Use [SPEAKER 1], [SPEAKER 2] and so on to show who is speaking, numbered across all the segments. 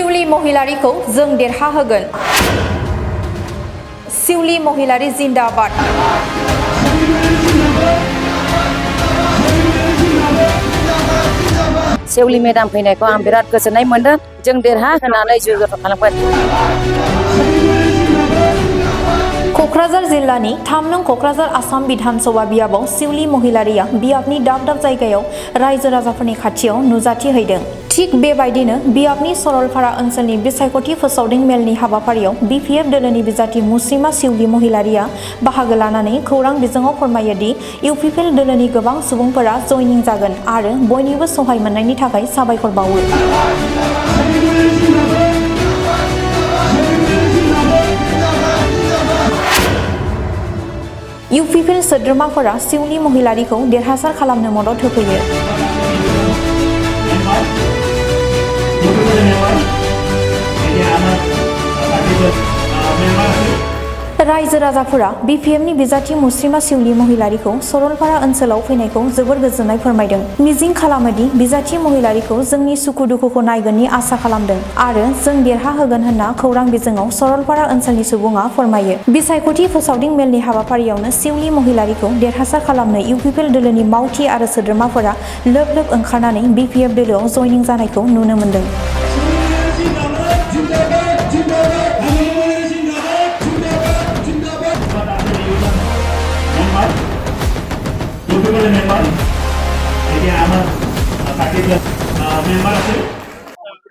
[SPEAKER 1] सिउली महिलारिखौ जों देरहाहोगोन। सिउली महिलारि जिन्दाबाद।
[SPEAKER 2] सिउली मेडाम फैनायखौ आं बिराद गोजोननाय मोनदों। जों देरहाहोनानै जयग'थ खालामगोन।
[SPEAKER 1] क'क्राझार जिल्लानि 3 नं क'क्राझार आसाम बिधानसभा बियाबाव सिउली महिलारिया बियाबनि दाब दाब जायगायाव रायजो राजाफोरनि खाथियाव नुजाथि हैदों। थिग बेबायदिनो बियाबनि सरलपारा ओनसोलनि बिसायख'थि फोसावदिं मेलनि हाबाफारियाव बिपिएफ दोलोनि बिजाथि मुस्रिमा सिउली महिलारिया बाहागो लानानै खौरां बिजोङाव फोरमायो दि इउपिपिएल दोलोनि गोबां सुबुंफोरा जयनिं जागोन आरो बयनिबो सहाय मोननायनि थाखाय साबायखर बावो। इउपिपिएल सोद्रोमाफोरा सिउली महिलारिखौ देरहासार खालामनो मदद होफैयो। रायजो राजाफोरा बिपिएफनि बिजाथि मुस्रिमा सिउली महिलारिखौ सरलपारा ओनसोलाव फैनायखौ जोबोर गोजोननाय फोरमायदों। मिजिं खालामोदि बिजाथि महिलारिखौ जोंनि सुखु दुखुखौ नायगोननि आसा खालामदों आरो जों देरहाहोगोन होनना खौरां बिजोङाव सरलपारा ओनसोलनि सुबुङा फोरमायो। बिसायख'थि फोसावदिं मेलनि हाबाफारियावनो सिउली महिलारिखौ देरहासार खालामनो इउपिपिएल दोलोनि मावथि आरो सोद्रोमाफोरा लोब लोब ओंखारनानै बिपिएफ दोलोआव जयनिं जानायखौ नुनो मोन्दों।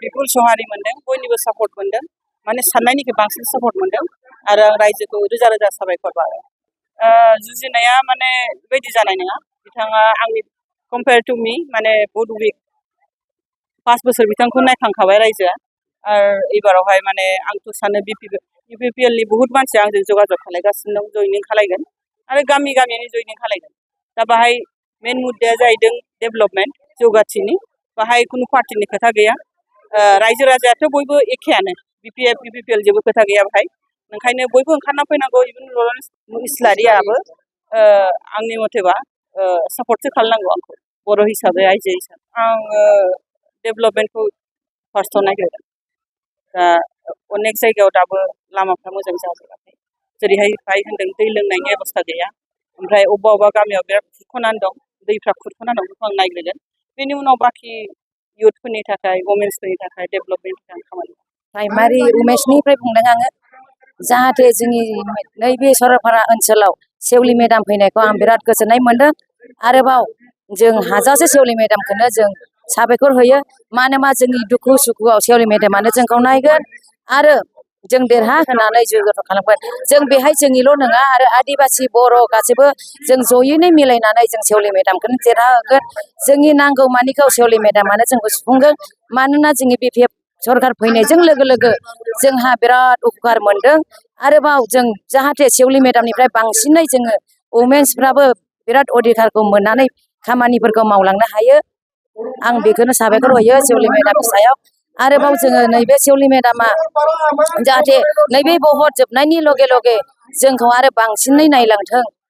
[SPEAKER 2] बिपुल सहारि मोनदों, बयनिबो सापर्ट मोनदों, माने साननायनिख्रुइ बांसिन सापर्ट मोनदों आरो आं रायजोखौ रोजा रोजा साबायखर बावो। जुजिनाया माने बेबायदि जानाय नङा। बिथाङा आंनि कम्पेयार टु मी माने बड' उइक 5 बोसोर बिथांखौ नायखांखाबाय रायजोआ आरो एबारावहाय माने आंथ' सानो इउपिपिएलनि बुहुत मानसिया आंजों जगाजग खालायगासिनो दं, जयनिं खालायगोन आरो गामि गामिनि जयनिं खालायगोन। दा बाहाय मेन मुद्दाया जाहैदों डेभेलपमेन्ट, जौगाथिनि। बाहाय खुनु पार्टिनि खोथा गैया। रायजो राजायाथ' बयबो एखेयानो, बिपिएफ इउपिपिएल जेबो खोथा गैया बाहाय। ओंखायनो बयबो ओंखारना फैनांगौ। इभेन लरेन्स इस्लारियाबो आंनि मथेबा सापर्टसो खालामनांगौ आंखौ बर' हिसाबै, आइजो हिसाबै। आङो डेभेलपमेन्टखौ फार्स्टआव नागिरदों। दा अनेक जायगायाव दाबो लामाफ्रा मोजां जाजोबाखै। जेरैहाय होनदों दै लोंनायनि बेबस्था गैया। ओमफ्राय अबेबा गामियाव बिराद खुरख'नानै दं, दैफ्रा खुरख'नानै दं, बेखौ आं नायग्रोगोन। बेनि उनाव बाखि इयुथफोरनि थाखाय, वमेन्सफोरनि थाखाय डेभेलपमेन्टनि थाखाय खामानि। प्राइमारि उमेशनिफ्राय बुंदों आङो। जाहाथे जोंनि नैबे सरलपारा ओनसोलाव सिउली मेडाम फैनायखौ आं बिराद गोजोननाय मोनदों। आरोबाव जों हाजासे सिउली मेडामखौनो जों साबायखर होयो। मानोना जोंनि दुखु सुखुआव सिउली मेडामानो जोंखौ नायगोन आरो जों देरहाहोनानै जयग'थ खालामगोन। जों बेहाय जोंनिल' नङा आरो आदिबासि बर' गासैबो जों जयैनो मिलायनानै जों सिउली मेडामखौनो देरहाहोगोन। जोंनि नांगौ मानिखौ सिउली मेडामानो जोंखौ सुफुंगोन। मानोना जोंनि बिपिएफ सरकार फैनायजों लोगो लोगो जोंहा बिराद उपकार मोनदों। आरोबाव जों जाहाथे सिउली मेडामनिफ्राय बांसिनै जोङो वमेन्सफ्राबो बिराद अधिकारखौ मोननानै खामानिफोरखौ मावलांनो हायो। आं बेखौनो साबायखर होयो सिउली मेडामनि सायाव। आरोबाव जोङो नैबे सिउली मेडामा जाहाथे नैबे भट जोबनायनि लगे लगे जोंखौ आरो बांसिनै नायलांथों